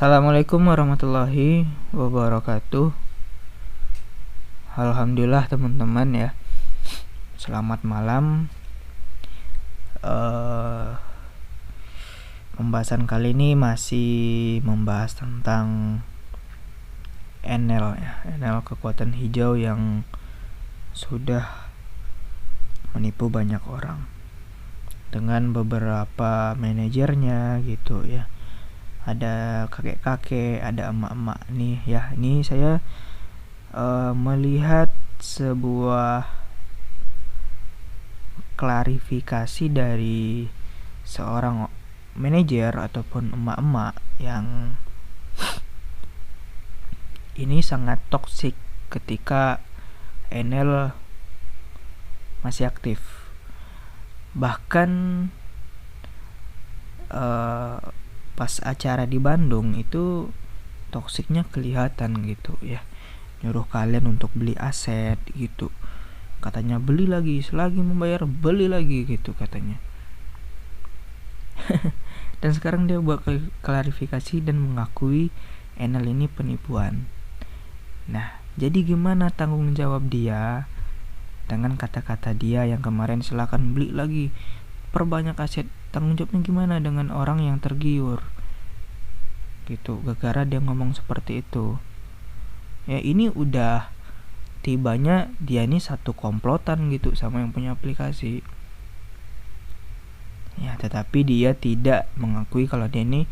Assalamualaikum warahmatullahi wabarakatuh. Alhamdulillah teman-teman ya. Selamat malam. Pembahasan kali ini masih membahas tentang NL ya. NL kekuatan hijau yang sudah menipu banyak orang dengan beberapa manajernya gitu ya. Ada kakek-kakek, ada emak-emak nih ya. Ini saya melihat sebuah klarifikasi dari seorang manajer ataupun emak-emak yang ini sangat toksik ketika NL masih aktif. Bahkan pas acara di Bandung itu toksiknya kelihatan gitu ya. Nyuruh kalian untuk beli aset gitu. Katanya beli lagi, selagi membayar beli lagi gitu katanya. Dan sekarang dia buat klarifikasi dan mengakui NL ini penipuan. Nah, jadi gimana tanggung jawab dia dengan kata-kata dia yang kemarin silakan beli lagi, perbanyak aset? Tanggung jawabnya gimana dengan orang yang tergiur gitu gara-gara dia ngomong seperti itu ya. Ini udah tibanya dia ini satu komplotan gitu sama yang punya aplikasi ya, tetapi dia tidak mengakui kalau dia ini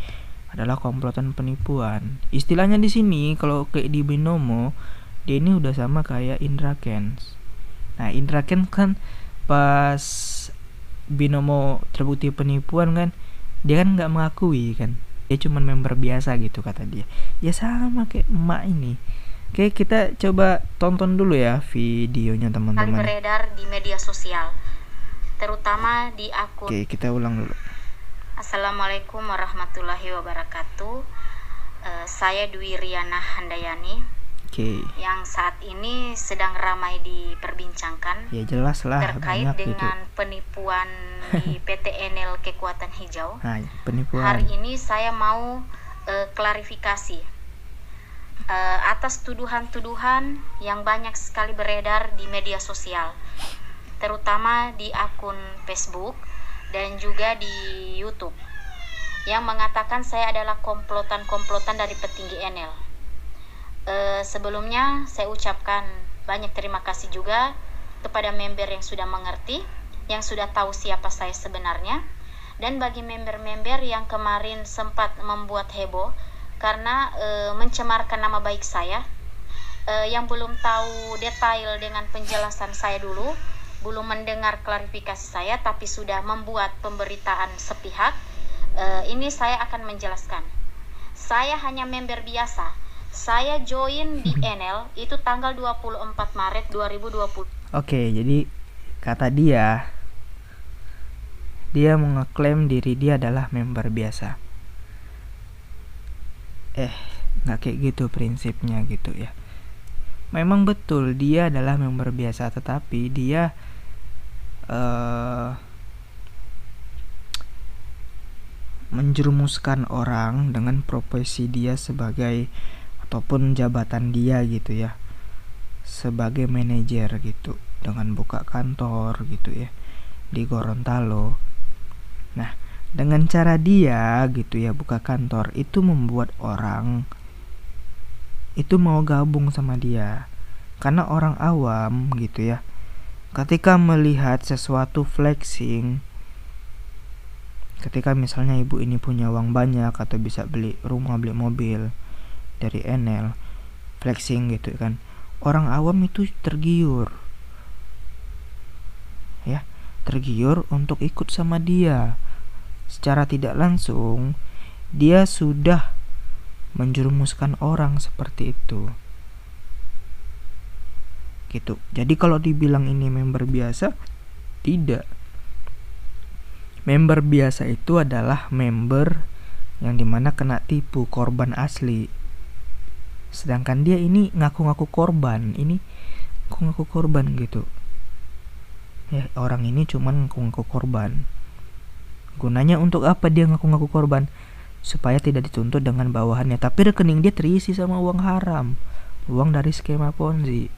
adalah komplotan penipuan. Istilahnya di sini kalau kayak di Binomo, dia ini udah sama kayak Indra Kents. Nah, Indra Kents kan pas Binomo terbukti penipuan kan, dia kan nggak mengakui kan, dia cuma member biasa gitu kata dia. Ya sama kayak emak ini. Oke, kita coba tonton dulu ya videonya teman-teman. Beredar di media sosial, terutama di akun. Oke, kita ulang dulu. Assalamualaikum warahmatullahi wabarakatuh. Saya Dwi Riana Handayani. Yang saat ini sedang ramai diperbincangkan. Ya jelas lah, terkait dengan gitu. Penipuan di PT NL Kekuatan Hijau. Nah, penipuan. Hari ini saya mau klarifikasi atas tuduhan-tuduhan yang banyak sekali beredar di media sosial, terutama di akun Facebook dan juga di YouTube, yang mengatakan saya adalah komplotan dari petinggi NL. Sebelumnya saya ucapkan banyak terima kasih juga kepada member yang sudah mengerti, yang sudah tahu siapa saya sebenarnya, dan bagi member-member yang kemarin sempat membuat heboh karena mencemarkan nama baik saya, yang belum tahu detail dengan penjelasan saya dulu, belum mendengar klarifikasi saya tapi sudah membuat pemberitaan sepihak. Ini saya akan menjelaskan. Saya hanya member biasa. Saya join di NL itu tanggal 24 Maret 2020. Oke, jadi kata dia mengeklaim diri dia adalah member biasa. Nggak kayak gitu prinsipnya gitu ya. Memang betul dia adalah member biasa, tetapi dia menjerumuskan orang dengan profesi dia sebagai ataupun jabatan dia gitu ya, sebagai manajer gitu, dengan buka kantor gitu ya di Gorontalo. Nah, dengan cara dia gitu ya buka kantor, itu membuat orang itu mau gabung sama dia. Karena orang awam gitu ya, ketika melihat sesuatu flexing, ketika misalnya ibu ini punya uang banyak atau bisa beli rumah, beli mobil dari NL, flexing gitu kan, orang awam itu tergiur ya, tergiur untuk ikut sama dia. Secara tidak langsung dia sudah menjerumuskan orang seperti itu gitu. Jadi kalau dibilang ini member biasa, tidak. Member biasa itu adalah member yang dimana kena tipu, korban asli. Sedangkan dia ini ngaku-ngaku korban, gitu ya. Orang ini cuman ngaku-ngaku korban. Gunanya untuk apa dia ngaku-ngaku korban? supaya tidak dituntut dengan bawahannya. Tapi rekening dia terisi sama uang haram, uang dari skema Ponzi.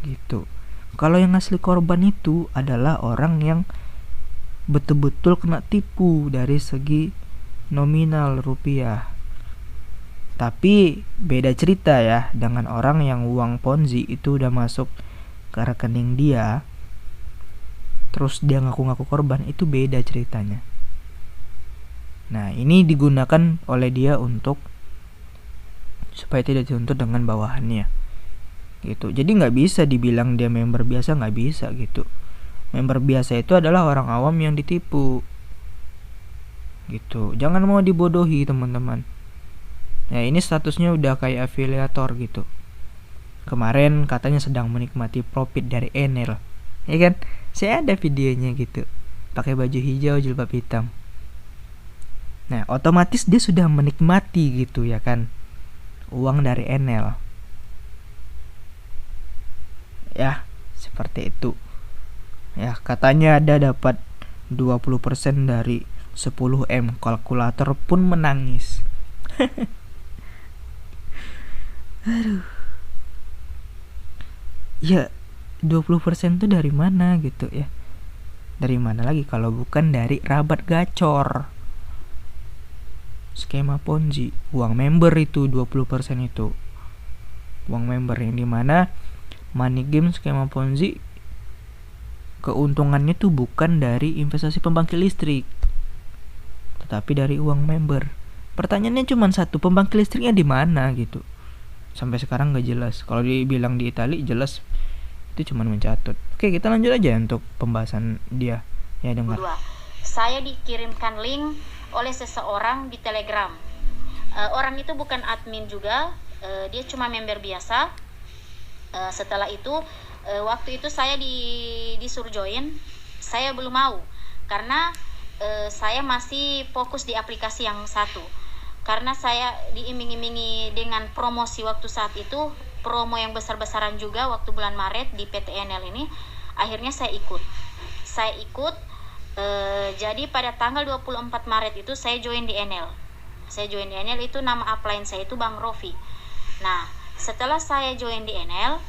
Gitu. Kalau yang asli korban itu adalah orang yang betul-betul kena tipu dari segi nominal rupiah. Tapi beda cerita ya dengan orang yang uang Ponzi itu udah masuk ke rekening dia, terus dia ngaku-ngaku korban, itu beda ceritanya. Nah, ini digunakan oleh dia untuk supaya tidak dituntut dengan bawahannya. Gitu. Jadi nggak bisa dibilang dia member biasa, nggak bisa gitu. Member biasa itu adalah orang awam yang ditipu. Gitu. Jangan mau dibodohi, teman-teman. Ya, ini statusnya udah kayak afiliator gitu. Kemarin katanya sedang menikmati profit dari Enel. Ya kan? Saya ada videonya gitu. Pakai baju hijau, jilbab hitam. Nah, otomatis dia sudah menikmati gitu ya kan, uang dari Enel. Ya, seperti itu. Ya, katanya ada dapat 20% dari 10M. Kalkulator pun menangis. Aduh. Ya, 20% tuh dari mana gitu ya? Dari mana lagi kalau bukan dari rabat gacor. Skema Ponzi, uang member itu 20% itu. Uang member yang dimana money game skema Ponzi keuntungannya tuh bukan dari investasi pembangkit listrik, tetapi dari uang member. Pertanyaannya cuma satu, pembangkit listriknya di mana gitu? Sampai sekarang nggak jelas. Kalau dibilang di Italia jelas, itu cuma mencatut. Oke, kita lanjut aja untuk pembahasan dia. Ya, dengar. Saya dikirimkan link oleh seseorang di Telegram. Orang itu bukan admin juga, dia cuma member biasa. Setelah itu waktu itu saya disuruh join, saya belum mau karena saya masih fokus di aplikasi yang satu. Karena saya diiming-imingi dengan promosi waktu saat itu, promo yang besar-besaran juga waktu bulan Maret di PTNL ini. Akhirnya saya ikut. Jadi pada tanggal 24 Maret itu saya join di NL. Itu nama upline saya itu Bang Rofi. Nah, setelah saya join di NL,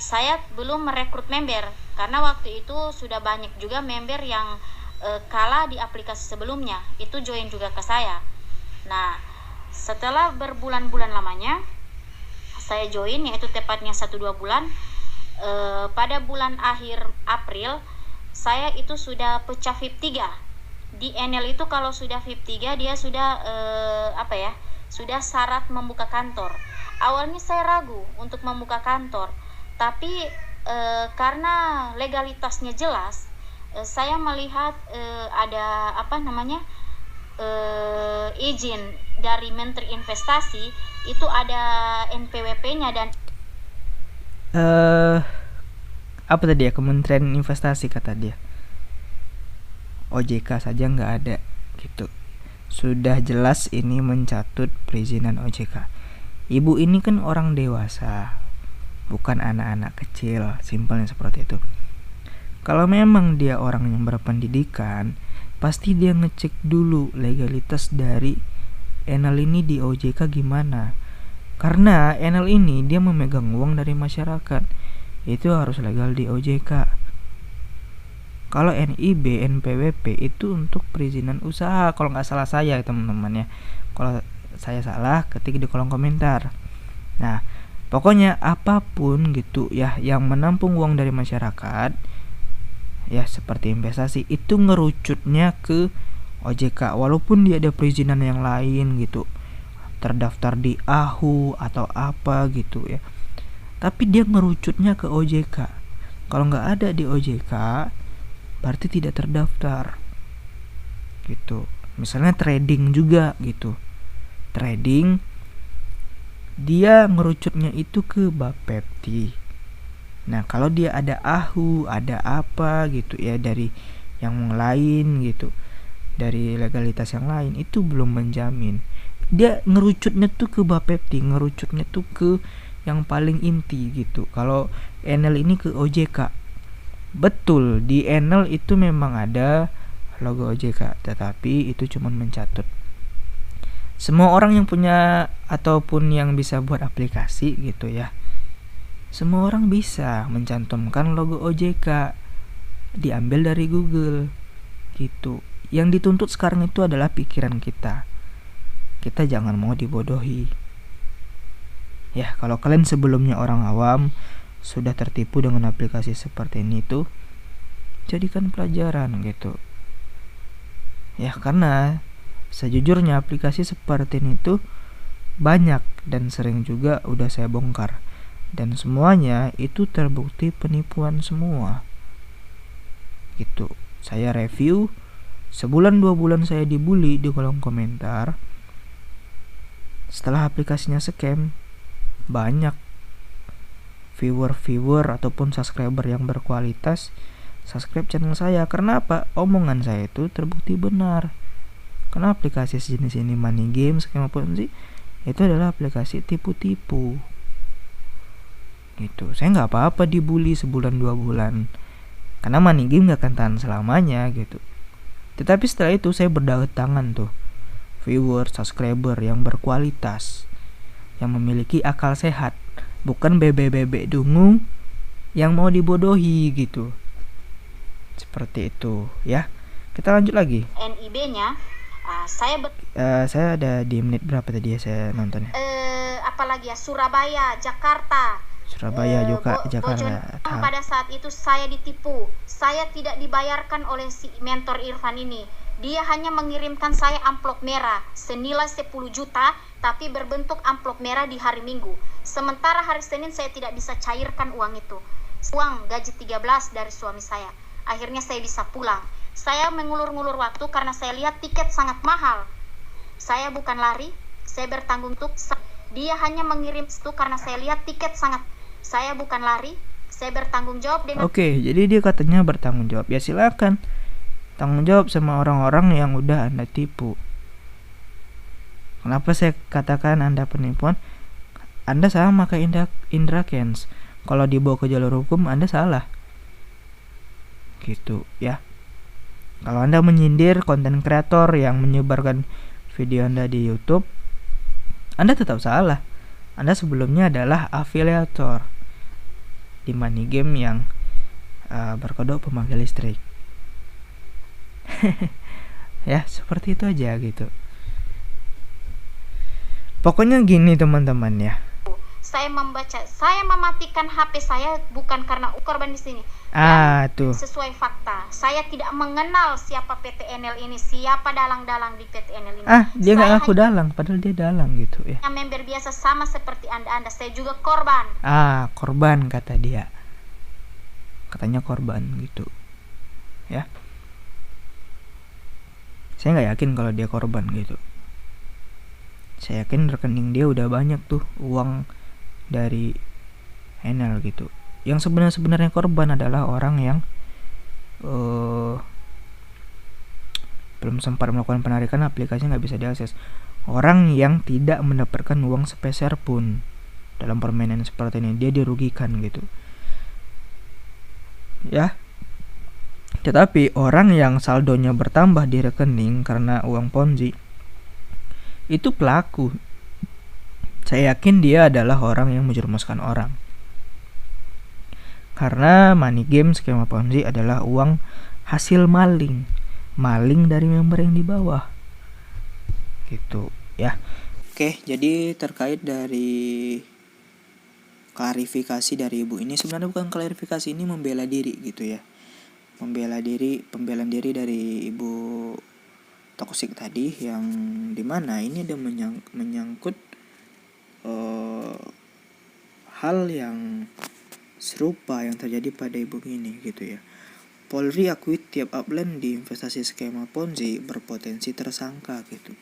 saya belum merekrut member karena waktu itu sudah banyak juga member yang kalah di aplikasi sebelumnya itu join juga ke saya. Nah, setelah berbulan-bulan lamanya saya join, yaitu tepatnya 1-2 bulan. Pada bulan akhir April saya itu sudah pecah VIP 3. Di NL itu kalau sudah VIP 3 dia sudah sudah syarat membuka kantor. Awalnya saya ragu untuk membuka kantor, tapi karena legalitasnya jelas, saya melihat ada izin dari Menteri Investasi, itu ada NPWP-nya dan apa tadi ya, Kementerian Investasi kata dia. OJK saja nggak ada gitu. Sudah jelas ini mencatut perizinan OJK. Ibu ini kan orang dewasa, bukan anak-anak kecil, simpelnya seperti itu. Kalau memang dia orang yang berpendidikan, pasti dia ngecek dulu legalitas dari Enel ini di OJK gimana. Karena Enel ini dia memegang uang dari masyarakat, itu harus legal di OJK. Kalau NIB, NPWP itu untuk perizinan usaha, kalau nggak salah saya teman-teman ya. Kalau saya salah, ketik di kolom komentar. Nah, pokoknya apapun gitu ya yang menampung uang dari masyarakat, ya seperti investasi, itu ngerucutnya ke OJK walaupun dia ada perizinan yang lain gitu, terdaftar di AHU atau apa gitu ya, tapi dia ngerucutnya ke OJK. Kalau nggak ada di OJK berarti tidak terdaftar gitu. Misalnya trading juga gitu, trading dia ngerucutnya itu ke Bapepti. Nah, kalau dia ada AHU, ada apa gitu ya dari yang lain gitu, dari legalitas yang lain, itu belum menjamin. Dia ngerucutnya tuh ke Bapepti, ngerucutnya tuh ke yang paling inti gitu. Kalau Enel ini ke OJK. Betul, di Enel itu memang ada logo OJK, tetapi itu cuma mencatut. Semua orang yang punya ataupun yang bisa buat aplikasi gitu ya, semua orang bisa mencantumkan logo OJK, diambil dari Google gitu. Yang dituntut sekarang itu adalah pikiran kita. Kita jangan mau dibodohi. Ya, kalau kalian sebelumnya orang awam sudah tertipu dengan aplikasi seperti ini tuh, jadikan pelajaran gitu. Ya, karena sejujurnya aplikasi seperti ini tuh banyak dan sering juga udah saya bongkar, dan semuanya itu terbukti penipuan semua gitu. Saya review, sebulan 2 bulan saya dibully di kolom komentar. Setelah aplikasinya scam, banyak viewer ataupun subscriber yang berkualitas subscribe channel saya. Karena apa? Omongan saya itu terbukti benar. Karena aplikasi sejenis ini, money game, skema ponzi, itu adalah aplikasi tipu-tipu gitu. Saya nggak apa-apa dibully sebulan 2 bulan, karena money game nggak akan tahan selamanya gitu. Tetapi setelah itu saya berdatangan tuh viewer, subscriber yang berkualitas, yang memiliki akal sehat, bukan bebek-bebek dungu yang mau dibodohi gitu. Seperti itu ya. Kita lanjut lagi. NIB-nya saya ada di menit berapa tadi ya saya nontonnya? Apalagi ya, Surabaya, Jakarta, juga Jakarta. Pada saat itu saya ditipu. Saya tidak dibayarkan oleh si mentor Irfan ini. Dia hanya mengirimkan saya amplop merah senilai 10 juta, tapi berbentuk amplop merah di hari Minggu. Sementara hari Senin saya tidak bisa cairkan uang itu. Uang gaji 13 dari suami saya. Akhirnya saya bisa pulang. Saya mengulur-ngulur waktu karena saya lihat tiket sangat mahal. Saya bukan lari, saya bertanggung jawab. Dia hanya mengirim itu karena saya lihat tiket sangat. Saya bukan lari, saya bertanggung jawab dengan. Oke, jadi dia katanya bertanggung jawab. Ya silakan tanggung jawab sama orang-orang yang udah Anda tipu. Kenapa saya katakan Anda penipuan? Anda sama kayak Indra Kents. Kalau dibawa ke jalur hukum, Anda salah. Gitu ya. Kalau Anda menyindir konten kreator yang menyebarkan video Anda di YouTube, Anda tetap salah. Anda sebelumnya adalah afiliator di money game yang berkodok pemanggil listrik. Ya, seperti itu aja gitu. Pokoknya gini teman-teman ya. Saya mematikan HP saya bukan karena korban di sini. Tuh. Sesuai fakta, saya tidak mengenal siapa PTNL ini, siapa dalang-dalang di PTNL ini. Dia nggak ngaku dalang, padahal dia dalang gitu ya. Yang member biasa sama seperti anda, saya juga korban. Korban kata dia. Katanya korban gitu, ya. Saya nggak yakin kalau dia korban gitu. Saya yakin rekening dia udah banyak tuh uang dari NL gitu. Yang sebenarnya korban adalah orang yang belum sempat melakukan penarikan, aplikasinya nggak bisa diakses. Orang yang tidak mendapatkan uang sepeser pun dalam permainan seperti ini, dia dirugikan gitu ya. Tetapi orang yang saldonya bertambah di rekening karena uang ponzi, itu pelaku. Saya yakin dia adalah orang yang menjerumuskan orang. Karena money game skema ponzi adalah uang hasil maling dari member yang di bawah. Gitu ya. Oke, jadi terkait dari klarifikasi dari ibu ini, sebenarnya bukan klarifikasi, ini membela diri gitu ya. Pembelaan diri dari ibu toksik tadi, yang dimana ini ada menyangkut hal yang serupa yang terjadi pada ibu ini gitu ya. Polri akui tiap upline di investasi skema ponzi berpotensi tersangka gitu.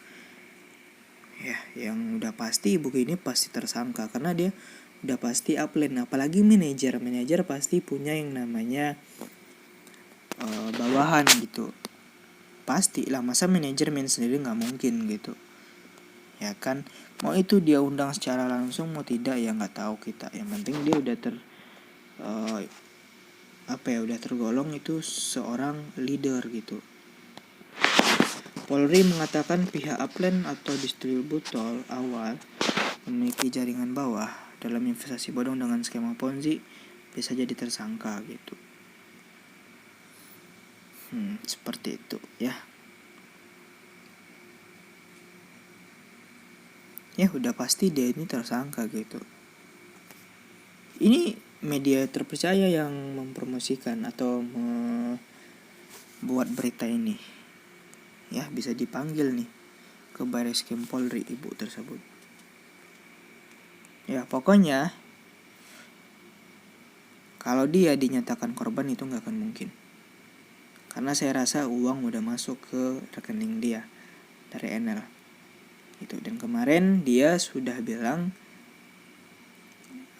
Ya, yang udah pasti ibu ini pasti tersangka karena dia udah pasti upline. Apalagi manajer pasti punya yang namanya bawahan gitu. Pasti lah, masa manajemen sendiri nggak mungkin gitu. Ya kan, mau itu dia undang secara langsung mau tidak ya nggak tahu kita. Yang penting dia udah udah tergolong itu seorang leader gitu. Polri mengatakan pihak upline atau distributor awal memiliki jaringan bawah dalam investasi bodong dengan skema Ponzi bisa jadi tersangka gitu. Seperti itu ya. Ya udah pasti dia ini tersangka gitu. Ini media terpercaya yang mempromosikan atau membuat berita ini. Ya bisa dipanggil nih ke Bareskrim Polri ibu tersebut. Ya pokoknya kalau dia dinyatakan korban itu gak akan mungkin. Karena saya rasa uang udah masuk ke rekening dia dari Enel gitu. Dan kemarin dia sudah bilang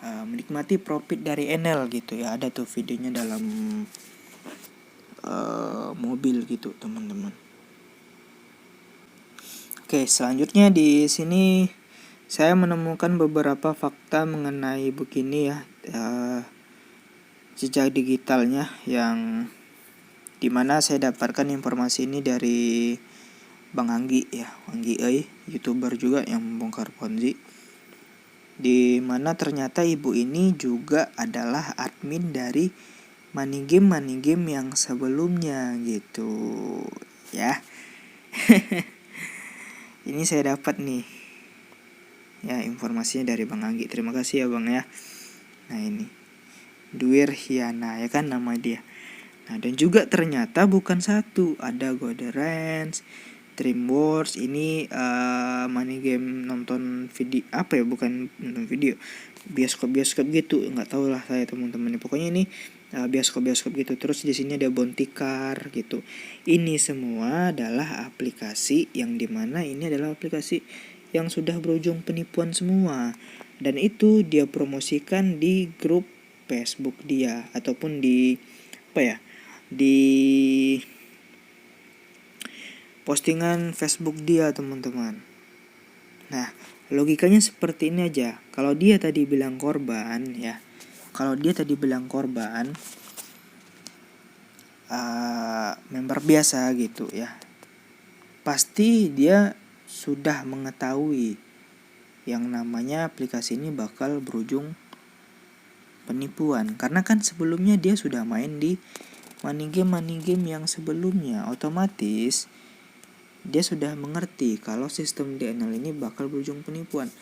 menikmati profit dari Enel gitu ya. Ada tuh videonya dalam mobil gitu teman-teman. Oke, selanjutnya di sini saya menemukan beberapa fakta mengenai begini ya, jejak digitalnya yang dimana saya dapatkan informasi ini dari Bang Anggi ya, Anggi YouTuber juga yang membongkar Ponzi. Di mana ternyata ibu ini juga adalah admin dari money game yang sebelumnya gitu ya. Ini saya dapat nih ya informasinya dari Bang Anggi. Terima kasih ya Bang ya. Nah ini Duir Hiana ya kan nama dia. Nah dan juga ternyata bukan satu, ada Goderance, Dreamworks. Ini money game nonton video apa ya, bukan nonton video, bioskop gitu, nggak tahu lah saya teman-teman. Pokoknya ini bioskop gitu. Terus di sini ada Bontikar gitu. Ini semua adalah aplikasi yang dimana ini adalah aplikasi yang sudah berujung penipuan semua. Dan itu dia promosikan di grup Facebook dia ataupun di di postingan Facebook dia teman-teman. Nah logikanya seperti ini aja. Kalau dia tadi bilang korban ya, member biasa gitu ya, pasti dia sudah mengetahui yang namanya aplikasi ini bakal berujung penipuan. Karena kan sebelumnya dia sudah main di money game yang sebelumnya. Otomatis dia sudah mengerti kalau sistem di Enel ini bakal berujung penipuan.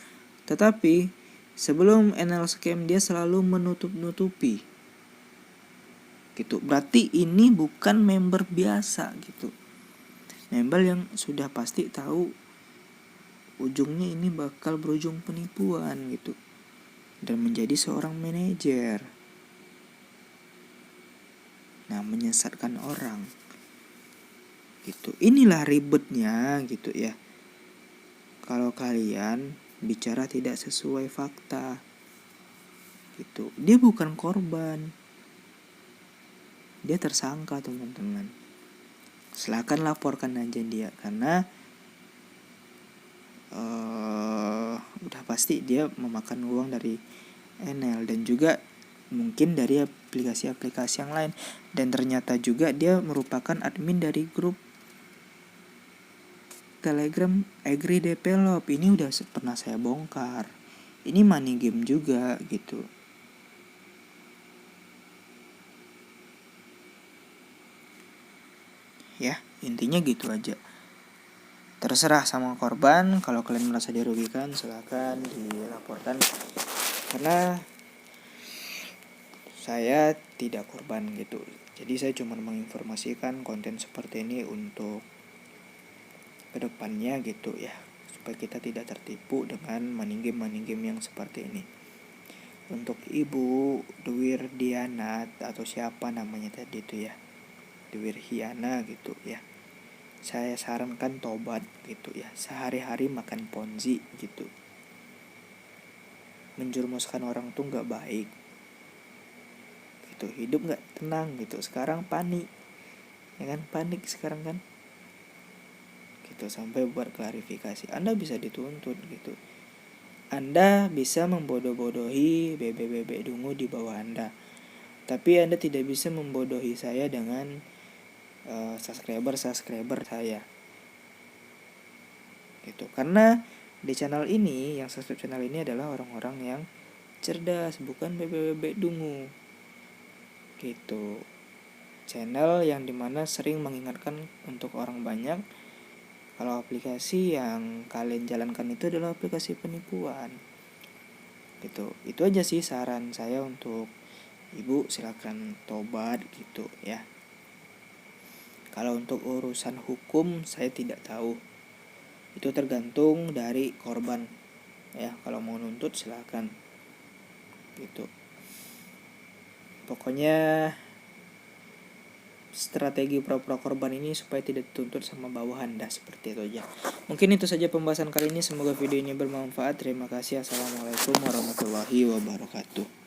Tetapi sebelum Enel scam dia selalu menutup-nutupi gitu. Berarti ini bukan member biasa gitu. Member yang sudah pasti tahu ujungnya ini bakal berujung penipuan gitu. Dan menjadi seorang manajer. Nah, menyesatkan orang. Gitu. Inilah ribetnya gitu ya. Kalau kalian bicara tidak sesuai fakta. Gitu. Dia bukan korban. Dia tersangka, teman-teman. Silakan laporkan aja dia karena udah pasti dia memakan uang dari Enel dan juga mungkin dari aplikasi-aplikasi yang lain. Dan ternyata juga dia merupakan admin dari grup Telegram Agree Develop. Ini udah pernah saya bongkar. Ini money game juga gitu. Ya, intinya gitu aja. Terserah sama korban. Kalau kalian merasa dirugikan, silakan dilaporkan. Karena saya tidak korban gitu. Jadi saya cuma menginformasikan konten seperti ini untuk kedepannya gitu ya, supaya kita tidak tertipu dengan money game yang seperti ini. Untuk Ibu Duir Diana atau siapa namanya tadi itu ya, Duir Hiana gitu ya, saya sarankan tobat gitu ya. Sehari-hari makan Ponzi gitu. Menjerumuskan orang tuh gak baik gitu. Hidup gak tenang gitu. Sekarang panik ya kan, panik sekarang kan gitu. Sampai buat klarifikasi, Anda bisa dituntut gitu. Anda bisa membodoh-bodohi bebek dungu di bawah Anda, tapi Anda tidak bisa membodohi saya dengan subscriber saya gitu. Karena di channel ini, yang subscribe channel ini adalah orang-orang yang cerdas, bukan bebek dungu gitu. Channel yang dimana sering mengingatkan untuk orang banyak kalau aplikasi yang kalian jalankan itu adalah aplikasi penipuan gitu. Itu aja sih saran saya untuk ibu, silakan tobat gitu ya. Kalau untuk urusan hukum saya tidak tahu, itu tergantung dari korban ya. Kalau mau nuntut silakan gitu. Pokoknya strategi pura-pura korban ini supaya tidak dituntut sama bawahan, dah seperti itu aja. Mungkin itu saja pembahasan kali ini, semoga video ini bermanfaat. Terima kasih. Assalamualaikum warahmatullahi wabarakatuh.